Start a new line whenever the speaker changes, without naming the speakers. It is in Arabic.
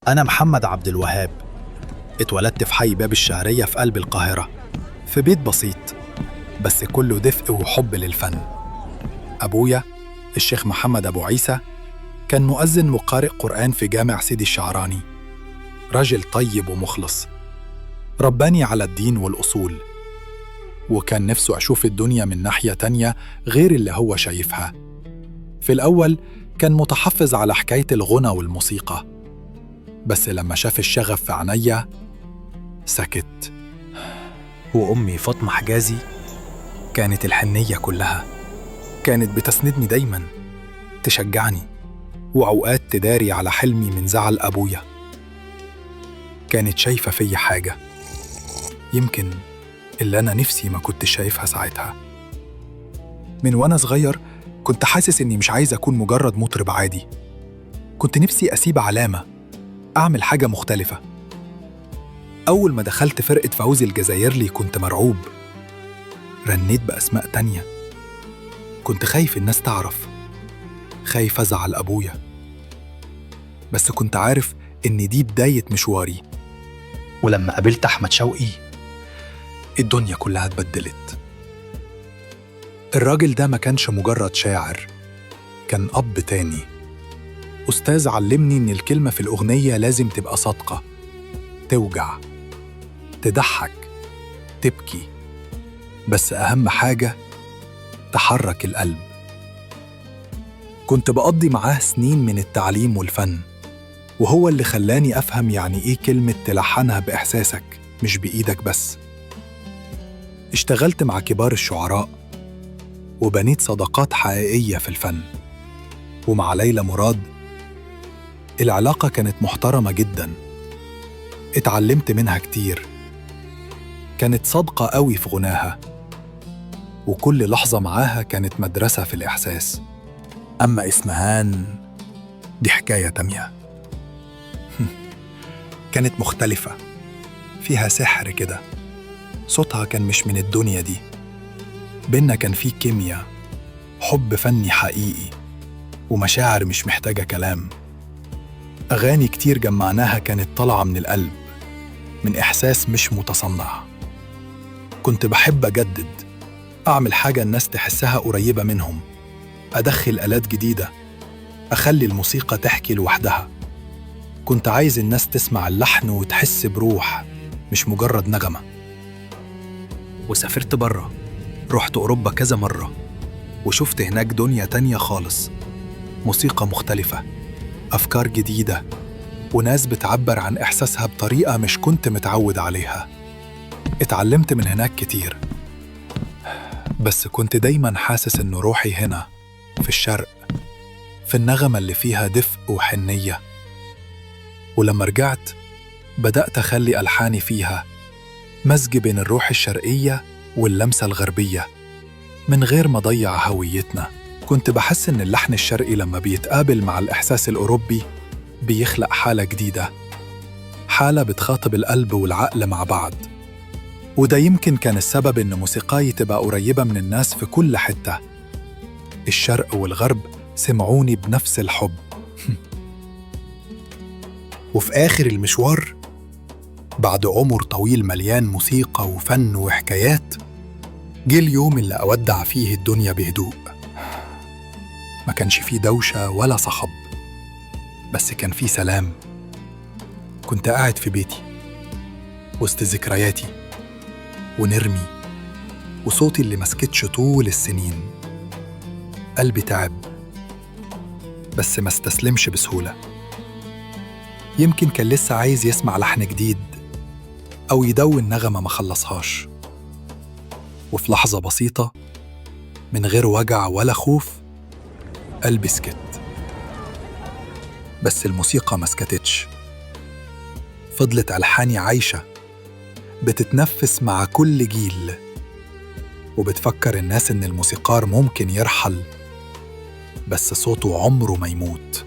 أنا محمد عبد الوهاب. اتولدت في حي باب الشعرية في قلب القاهرة، في بيت بسيط بس كله دفء وحب للفن. أبويا الشيخ محمد أبو عيسى كان مؤذن وقارئ قرآن في جامع سيدي الشعراني، راجل طيب ومخلص، رباني على الدين والأصول، وكان نفسه أشوف الدنيا من ناحية تانية غير اللي هو شايفها. في الأول كان متحفظ على حكاية الغنى والموسيقى، بس لما شاف الشغف في عينيا سكت. وأمي فاطمة حجازي كانت الحنية كلها، كانت بتسندني دايما، تشجعني، وأوقات تداري على حلمي من زعل أبويا. كانت شايفة فيا حاجة يمكن اللي أنا نفسي ما كنت شايفها ساعتها. من وأنا صغير كنت حاسس إني مش عايز أكون مجرد مطرب عادي، كنت نفسي أسيب علامة، أعمل حاجة مختلفة. أول ما دخلت فرقة فوزي الجزائرلي كنت مرعوب، رنيت بأسماء تانية، كنت خايف الناس تعرف، خايف أزعل أبويا، بس كنت عارف إن دي بداية مشواري. ولما قابلت أحمد شوقي الدنيا كلها اتبدلت. الراجل ده ما كانش مجرد شاعر، كان أب تاني، أستاذ علمني إن الكلمة في الأغنية لازم تبقى صادقة، توجع، تضحك، تبكي، بس أهم حاجة تحرك القلب. كنت بقضي معاه سنين من التعليم والفن، وهو اللي خلاني أفهم يعني إيه كلمة تلحنها بإحساسك مش بإيدك بس. اشتغلت مع كبار الشعراء وبنيت صداقات حقيقية في الفن. ومع ليلى مراد العلاقة كانت محترمة جداً، اتعلمت منها كتير، كانت صادقة قوي في غناها، وكل لحظة معاها كانت مدرسة في الإحساس. أما إسمهان دي حكاية تانية. كانت مختلفة، فيها سحر كده، صوتها كان مش من الدنيا دي، بينا كان فيه كيمياء، حب فني حقيقي، ومشاعر مش محتاجة كلام. أغاني كتير جمعناها كانت طالعة من القلب، من إحساس مش متصنع. كنت بحب أجدد، أعمل حاجة الناس تحسها قريبة منهم، أدخل آلات جديدة، أخلي الموسيقى تحكي لوحدها. كنت عايز الناس تسمع اللحن وتحس بروح، مش مجرد نغمة. وسافرت برا، رحت أوروبا كذا مرة، وشفت هناك دنيا تانية خالص، موسيقى مختلفة، أفكار جديدة، وناس بتعبر عن إحساسها بطريقة مش كنت متعود عليها. اتعلمت من هناك كتير، بس كنت دايما حاسس إن روحي هنا في الشرق، في النغمة اللي فيها دفء وحنية. ولما رجعت بدأت أخلي ألحاني فيها مزج بين الروح الشرقية واللمسة الغربية من غير ما أضيع هويتنا. كنت بحس إن اللحن الشرقي لما بيتقابل مع الإحساس الأوروبي بيخلق حالة جديدة، حالة بتخاطب القلب والعقل مع بعض. وده يمكن كان السبب إن موسيقاي تبقى قريبة من الناس في كل حتة. الشرق والغرب سمعوني بنفس الحب. وفي آخر المشوار، بعد عمر طويل مليان موسيقى وفن وحكايات، جه اليوم اللي أودع فيه الدنيا بهدوء. ما كانش فيه دوشة ولا صخب، بس كان فيه سلام. كنت قاعد في بيتي وسط ذكرياتي ونرمي وصوتي اللي مسكتش طول السنين. قلبي تعب بس ما استسلمش بسهولة. يمكن كان لسه عايز يسمع لحن جديد أو يدون نغمة ما خلصهاش. وفي لحظة بسيطة من غير وجع ولا خوف قلبي سكت. بس الموسيقى ما سكتتش، فضلت ألحاني عايشة، بتتنفس مع كل جيل، وبتفكر الناس إن الموسيقار ممكن يرحل بس صوته عمره ما يموت.